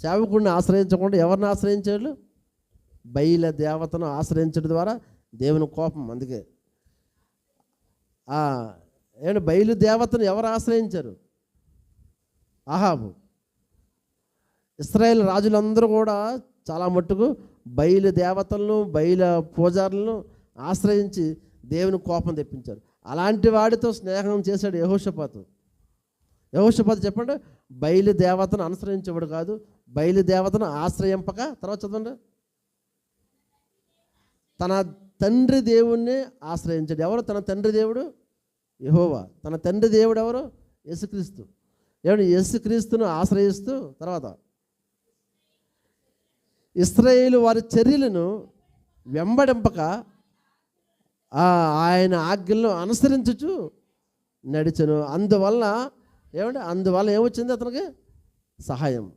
సేవకుడిని ఆశ్రయించకుండా ఎవరిని ఆశ్రయించాడు? బయల దేవతను ఆశ్రయించడం ద్వారా దేవుని కోపం. అందుకే ఏమంటే బయలు దేవతను ఎవరు ఆశ్రయించారు? అహాబు. ఇశ్రాయేల్ రాజులందరూ కూడా చాలా మట్టుకు బయలు దేవతలను బయల పూజారులను ఆశ్రయించి దేవుని కోపం తెప్పించారు. అలాంటి వాడితో స్నేహం చేశాడు యెహోషాపాతు. యెహోషాపాతు చెప్పండి, బయలు దేవతను అనుసరించేవాడు కాదు, బయలు దేవతను ఆశ్రయింపక. తర్వాత చదవండి, తన తండ్రి దేవుణ్ణి ఆశ్రయించాడు. ఎవరు తన తండ్రి దేవుడు? యెహోవా. తన తండ్రి దేవుడు ఎవరు? యేసుక్రీస్తు. ఏమంటే యేసుక్రీస్తును ఆశ్రయిస్తూ తర్వాత ఇశ్రాయేలు వారి చర్యలను వెంబడింపక ఆయన ఆజ్ఞలను అనుసరించుచు నడిచెను. అందువల్ల ఏమంటే అందువల్ల ఏమొచ్చింది అతనికి? సహాయం.